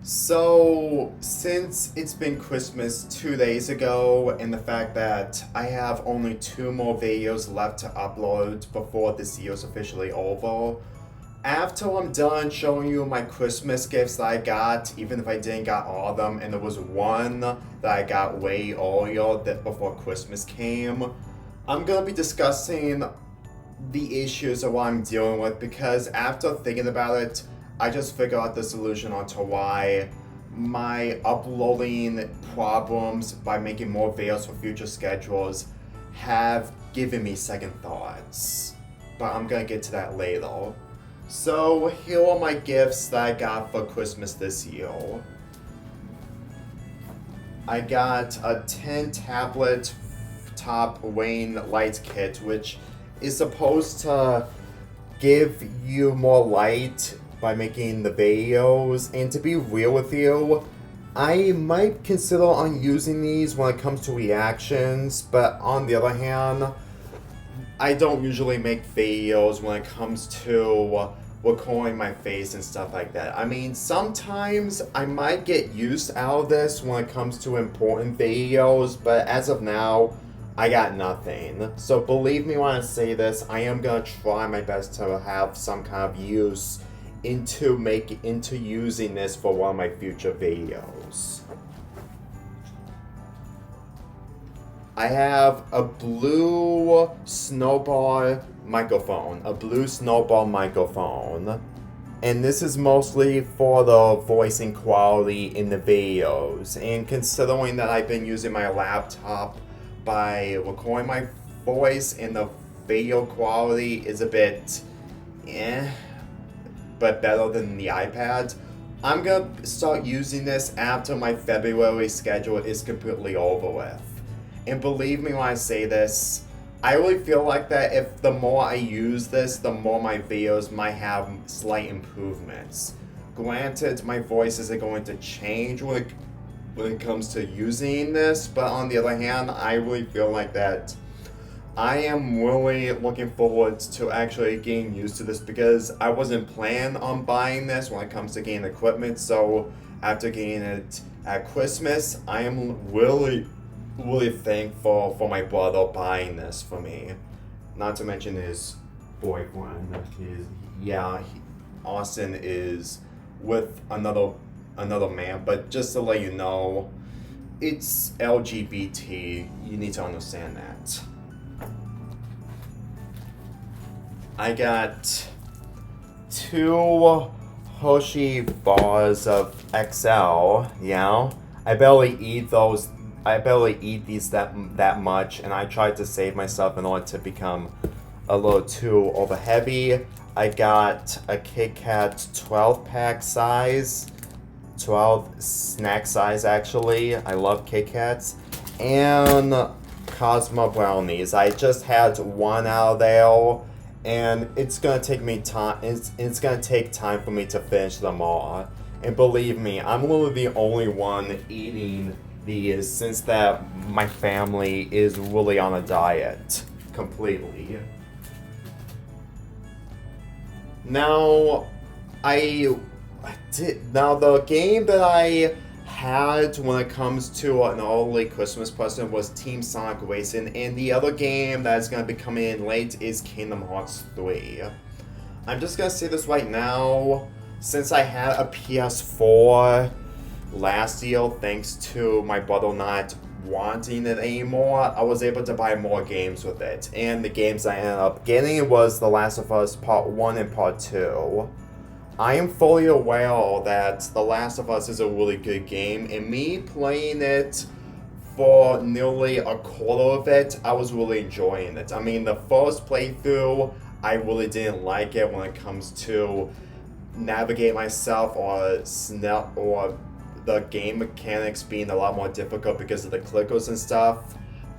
So, since it's been Christmas 2 days ago, and the fact that I have only two more videos left to upload before this year's officially over, after I'm done showing you my Christmas gifts that I got, even if I didn't got all of them, and there was one that I got way earlier that before Christmas came, I'm gonna be discussing the issues of what I'm dealing with because after thinking about it, I just figured out the solution onto why my uploading problems by making more videos for future schedules have given me second thoughts. But I'm gonna get to that later. So here are my gifts that I got for Christmas this year. I got a 10 tablet top ring light kit, which is supposed to give you more light by making the videos. And to be real with you, I might consider on using these when it comes to reactions, but on the other hand, I don't usually make videos when it comes to recording my face and stuff like that. I mean, sometimes I might get used out of this when it comes to important videos, but as of now, I got nothing. So believe me when I say this, I am gonna try my best to have some kind of use into using this for one of my future videos. I have a blue snowball microphone, and this is mostly for the voicing quality in the videos. And considering that I've been using my laptop by recording my voice and the video quality is a bit but better than the iPad, I'm gonna start using this after my February schedule is completely over with. And believe me when I say this, I really feel like that if the more I use this, the more my videos might have slight improvements. Granted, my voice isn't going to change when it comes to using this, but on the other hand, I really feel like that I am really looking forward to actually getting used to this because I wasn't planning on buying this when it comes to getting equipment. So after getting it at Christmas, I am really thankful for my brother buying this for me. Not to mention his boyfriend. Austin is with another man. But just to let you know, it's LGBT. You need to understand that. I got two Hershey bars of XL. I barely eat those. I barely eat these that much, and I tried to save myself in order to become a little too over heavy. I got a Kit Kat 12 pack size, 12 snack size actually. I love Kit Kats, and Cosmo brownies. I just had one out of there, and it's gonna take me time. It's gonna take time for me to finish them all. And believe me, I'm literally the only one eating these since that my family is really on a diet completely. Now, the game that I had when it comes to an early Christmas present was Team Sonic Racing, and the other game that's going to be coming in late is Kingdom Hearts 3. I'm just going to say this right now, since I had a PS4 last year, thanks to my brother not wanting it anymore, I was able to buy more games with it. And the games I ended up getting was The Last of Us Part 1 and Part 2. I am fully aware that The Last of Us is a really good game, and me playing it for nearly a quarter of it, I was really enjoying it. I mean, the first playthrough, I really didn't like it when it comes to navigate myself or the game mechanics being a lot more difficult because of the clickers and stuff.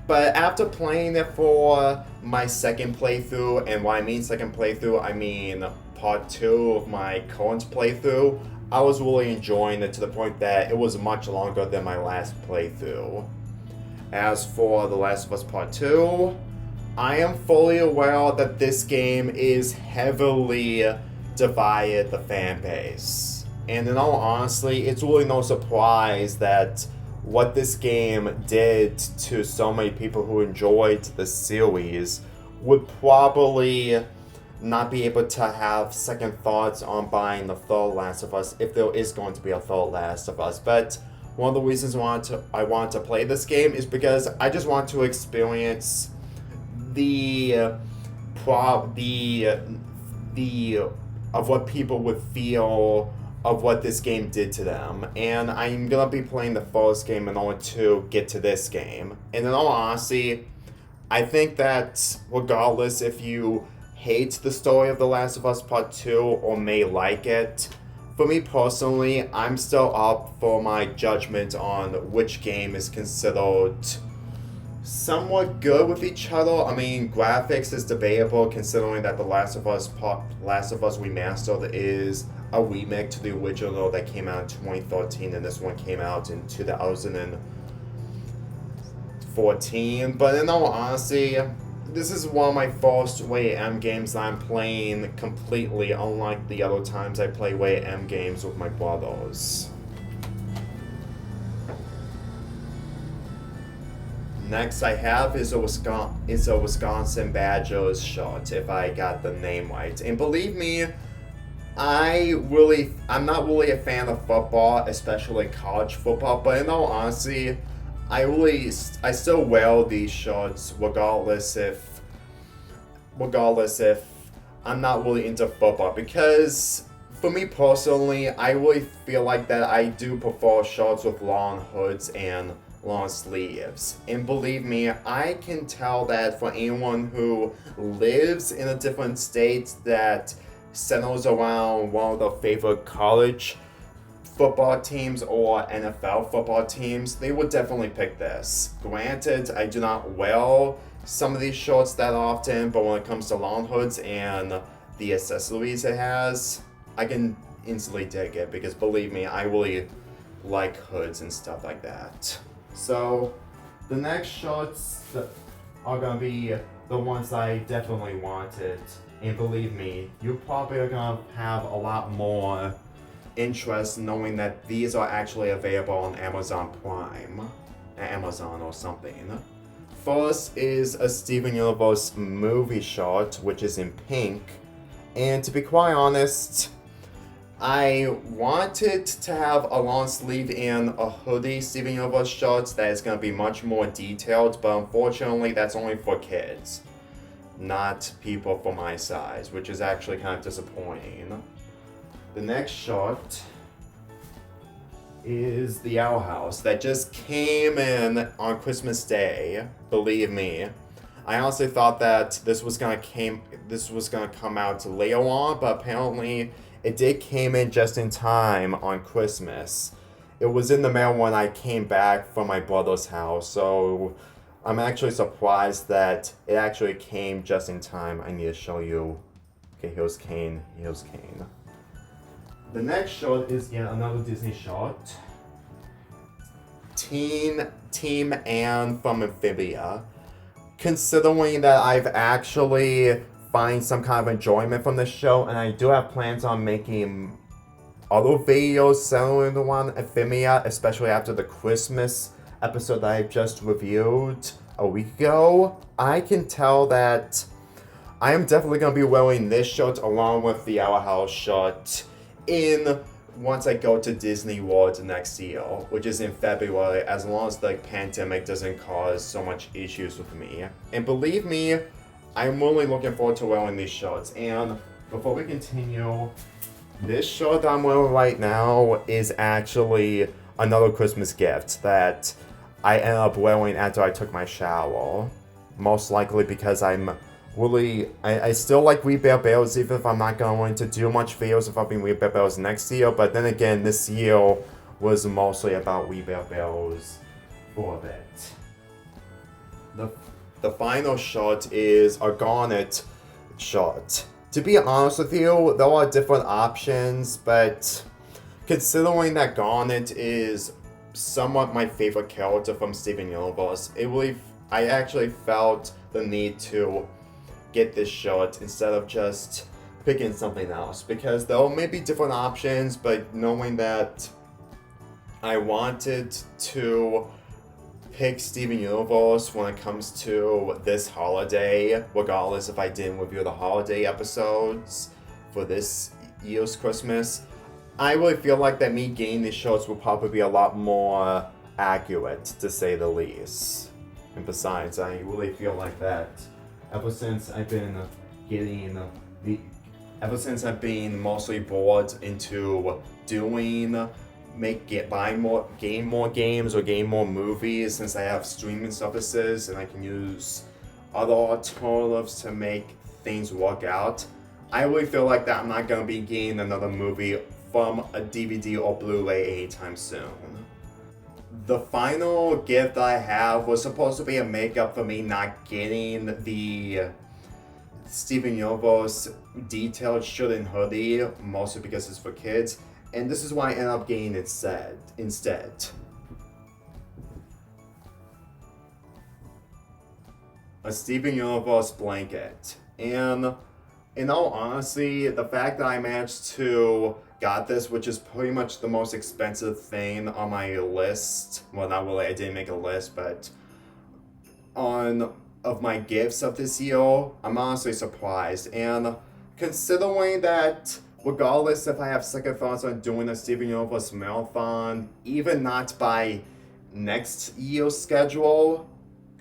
But after playing it for my second playthrough, and when I mean second playthrough, I mean part 2 of my current playthrough, I was really enjoying it to the point that it was much longer than my last playthrough. As for The Last of Us Part 2, I am fully aware that this game is heavily divided the fan base. And in all honesty, it's really no surprise that what this game did to so many people who enjoyed the series would probably not be able to have second thoughts on buying the third Last of Us if there is going to be a third Last of Us. But one of the reasons I wanted to play this game is because I just want to experience the of what people would feel of what this game did to them. And I'm gonna be playing the first game in order to get to this game. And in all honesty, I think that regardless if you hate the story of The Last of Us Part 2 or may like it, for me personally, I'm still up for my judgment on which game is considered somewhat good with each other. I mean, graphics is debatable considering that The Last of Us Remastered is a remake to the original that came out in 2013, and this one came out in 2014. But in all honesty, this is one of my first Way M games that I'm playing completely, unlike the other times I play Way M games with my brothers. Next I have is a Wisconsin Badgers shirt, if I got the name right. And believe me, I'm not really a fan of football, especially college football, but in all honesty, I still wear these shirts regardless if I'm not really into football, because for me personally, I really feel like that I do prefer shirts with long hoods and long sleeves. And believe me, I can tell that for anyone who lives in a different state that centers around one of their favorite college football teams or NFL football teams, they would definitely pick this. Granted, I do not wear some of these shorts that often, but when it comes to long hoods and the accessories it has, I can instantly dig it, because believe me, I really like hoods and stuff like that. So the next shorts are gonna be the ones I definitely wanted, and believe me, you probably are gonna have a lot more interest knowing that these are actually available on Amazon Prime, Amazon or something. First is a Steven Universe movie short, which is in pink, and to be quite honest, I wanted to have a long sleeve and a hoodie Steven Universe shorts that is going to be much more detailed, but unfortunately that's only for kids, not people for my size, which is actually kind of disappointing. The next short is the Owl House that just came in on Christmas Day. Believe me, I honestly thought that this was gonna come out later on, but apparently it did came in just in time on Christmas. It was in the mail when I came back from my brother's house, so I'm actually surprised that it actually came just in time. I need to show you. Okay, here's Kane. The next short is yet another Disney short. Team Anne from Amphibia. Considering that I've actually find some kind of enjoyment from this show, and I do have plans on making other videos centering on Amphibia, especially after the Christmas episode that I just reviewed a week ago, I can tell that I am definitely going to be wearing this shirt along with the Owl House shirt once I go to Disney World next year, which is in February, as long as the pandemic doesn't cause so much issues with me. And believe me, I'm really looking forward to wearing these shirts. And before we continue, this shirt that I'm wearing right now is actually another Christmas gift that I ended up wearing after I took my shower. Most likely because I still like We Bare Bears, even if I'm not going to do much videos about We Bare Bears next year. But then again, this year was mostly about We Bare Bears for a bit. The final shot is a garnet shot. To be honest with you, there are different options, but considering that Garnet is somewhat my favorite character from Steven Universe, I actually felt the need to get this shot instead of just picking something else, because there may be different options, but knowing that I wanted to pick Steven Universe when it comes to this holiday, regardless if I didn't review the holiday episodes for this year's Christmas. I really feel like that me getting these shows will probably be a lot more accurate, to say the least. And besides, I really feel like that ever since I've been mostly bored into doing game more games or game more movies, since I have streaming services and I can use other alternatives to make things work out. I really feel like that I'm not gonna be getting another movie from a DVD or Blu-ray anytime soon. The final gift I have was supposed to be a makeup for me not getting the Steven Universe detailed shirt and hoodie, mostly because it's for kids, and this is why I ended up getting it instead. A Steven Universe blanket. And in all honesty, the fact that I managed to got this, which is pretty much the most expensive thing on my list. Well, not really, I didn't make a list, but of my gifts of this year, I'm honestly surprised. And considering that, regardless if I have second thoughts on doing a Steven Universe marathon, even not by next year's schedule,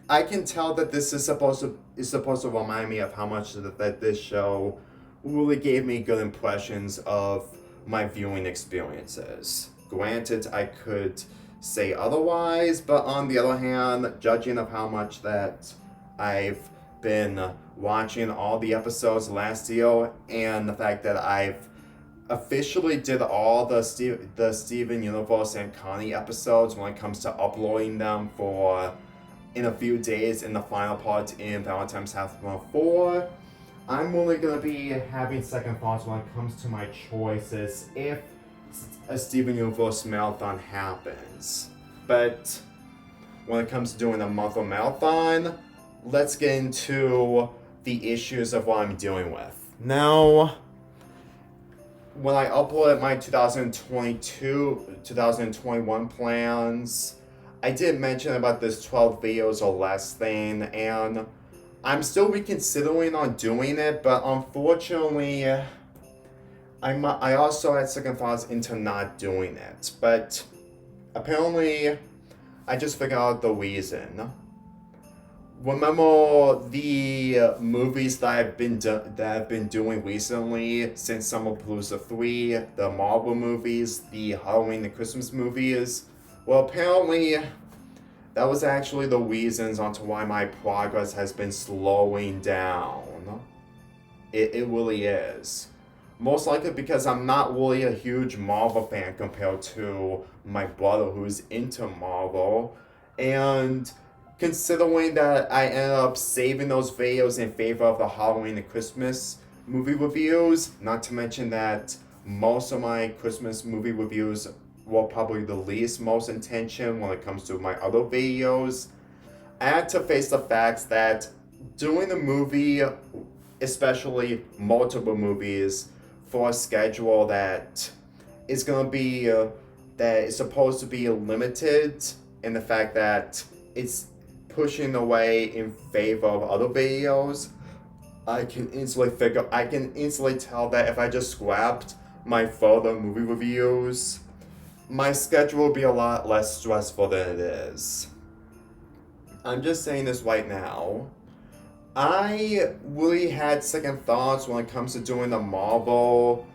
I can tell that this is supposed to remind me of how much that this show really gave me good impressions of my viewing experiences. Granted, I could say otherwise, but on the other hand, judging of how much that I've been watching all the episodes last year, and the fact that I've officially did all the Steven Universe and Connie episodes when it comes to uploading them in a few days in the final part in Valentine's Half 4, I'm only going to be having second thoughts when it comes to my choices if a Steven Universe marathon happens. But when it comes to doing a monthly marathon, let's get into the issues of what I'm dealing with. Now, when I uploaded my 2021 plans, I did mention about this 12 videos or less thing, and I'm still reconsidering on doing it, but unfortunately, I also had second thoughts into not doing it. But apparently, I just figured out the reason. Remember the movies that I've been doing recently since Summerpalooza 3, the Marvel movies, the Halloween and Christmas movies? Well, apparently, that was actually the reasons onto why my progress has been slowing down. It really is. Most likely because I'm not really a huge Marvel fan compared to my brother who's into Marvel. And considering that I ended up saving those videos in favor of the Halloween and Christmas movie reviews, not to mention that most of my Christmas movie reviews were probably the least most intention when it comes to my other videos, I had to face the facts that doing a movie, especially multiple movies, for a schedule that is going to be, that is supposed to be limited, and the fact that it's pushing away in favor of other videos, I can instantly tell that if I just scrapped my further movie reviews, my schedule will be a lot less stressful than it is. I'm just saying this right now. I really had second thoughts when it comes to doing the Marvel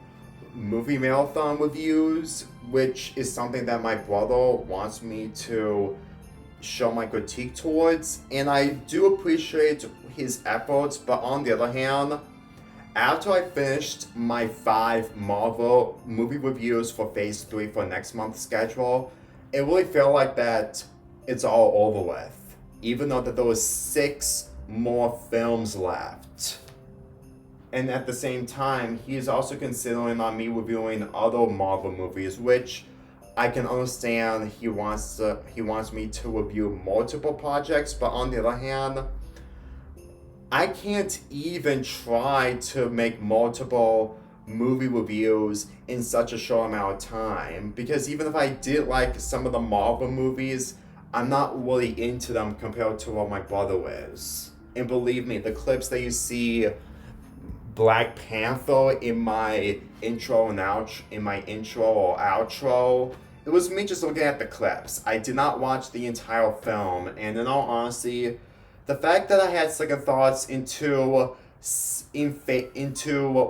movie marathon reviews, which is something that my brother wants me to show my critique towards, and I do appreciate his efforts, but on the other hand, after I finished my 5 Marvel movie reviews for Phase 3 for next month's schedule, it really felt like that it's all over with, even though that there was 6 more films left. And at the same time, he is also considering on me reviewing other Marvel movies, which I can understand he wants me to review multiple projects, but on the other hand, I can't even try to make multiple movie reviews in such a short amount of time because even if I did like some of the Marvel movies, I'm not really into them compared to what my brother is. And believe me, the clips that you see Black Panther in my intro and out in my intro or outro, it was me just looking at the clips. I did not watch the entire film, and in all honesty, the fact that I had second thoughts into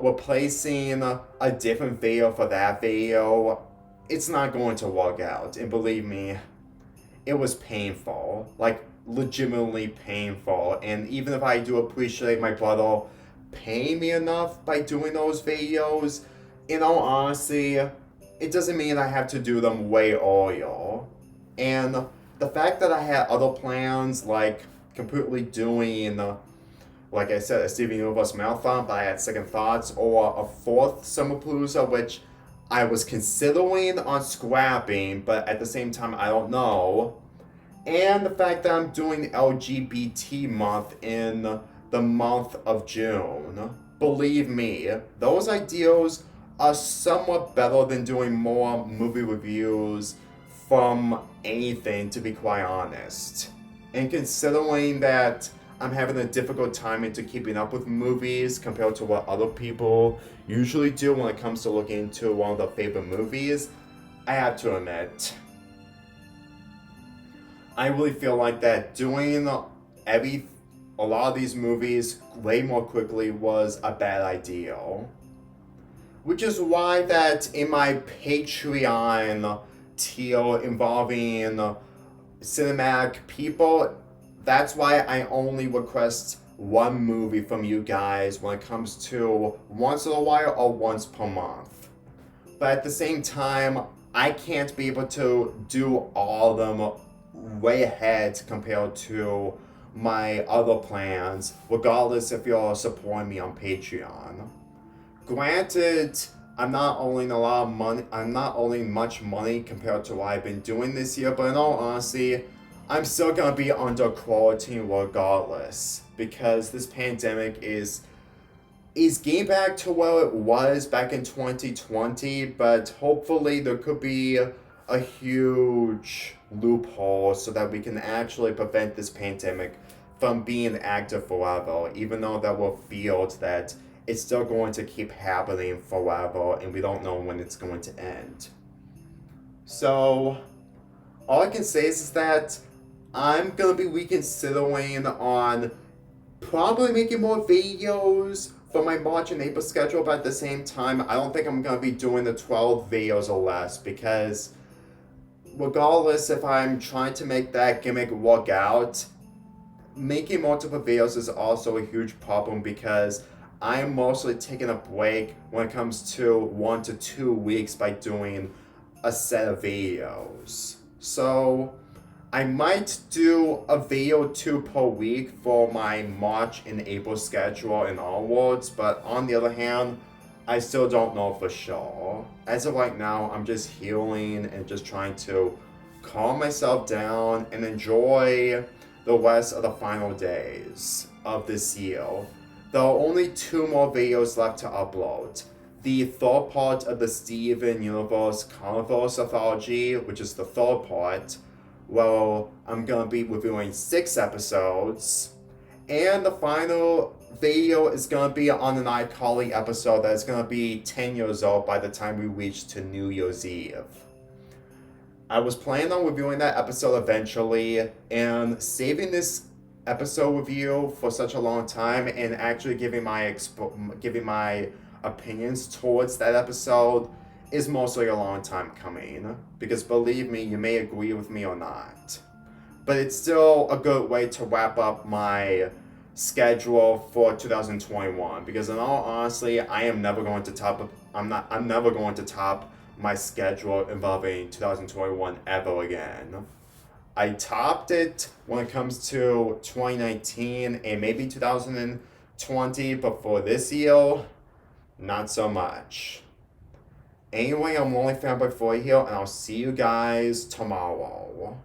replacing a different video for that video, it's not going to work out. And believe me, it was painful, like legitimately painful. And even if I do appreciate my brother paying me enough by doing those videos, in all honesty, it doesn't mean I have to do them way earlier. And the fact that I had other plans, like completely doing, like I said, a Steven Universe marathon, but I had second thoughts, or a fourth Summerpalooza, which I was considering on scrapping, but at the same time, I don't know. And the fact that I'm doing LGBT month in the month of June. Believe me, those ideas are somewhat better than doing more movie reviews from anything, to be quite honest. And considering that I'm having a difficult time into keeping up with movies compared to what other people usually do when it comes to looking into one of their favorite movies, I have to admit, I really feel like that doing a lot of these movies way more quickly was a bad idea. Which is why that in my Patreon tier involving cinematic people, that's why I only request one movie from you guys when it comes to once in a while or once per month. But at the same time, I can't be able to do all of them way ahead compared to my other plans, regardless if you're supporting me on Patreon. Granted, I'm not owing a lot of money. I'm not owing much money compared to what I've been doing this year. But in all honesty, I'm still gonna be under quarantine regardless because this pandemic is getting back to where it was back in 2020. But hopefully, there could be a huge loophole so that we can actually prevent this pandemic from being active forever. Even though that will feel that it's still going to keep happening forever and we don't know when it's going to end. So, all I can say is that I'm going to be reconsidering on probably making more videos for my March and April schedule, but at the same time, I don't think I'm going to be doing the 12 videos or less because regardless if I'm trying to make that gimmick work out, making multiple videos is also a huge problem because I am mostly taking a break when it comes to 1 to 2 weeks by doing a set of videos. So I might do a video or two per week for my March and April schedule and onwards, but on the other hand, I still don't know for sure. As of right now, I'm just healing and just trying to calm myself down and enjoy the rest of the final days of this year. There are only 2 more videos left to upload. The third part of the Steven Universe Carniverse Anthology, which is the third part, well, I'm gonna be reviewing 6 episodes. And the final video is gonna be on an iCarly episode that is gonna be 10 years old by the time we reach to New Year's Eve. I was planning on reviewing that episode eventually, and saving this episode review for such a long time and actually giving my opinions towards that episode is mostly a long time coming. Because believe me, you may agree with me or not. But it's still a good way to wrap up my schedule for 2021. Because in all honesty, I'm never going to top my schedule involving 2021 ever again. I topped it when it comes to 2019 and maybe 2020, but for this year, not so much. Anyway, I'm Lonely Fanboy 4 here, and I'll see you guys tomorrow.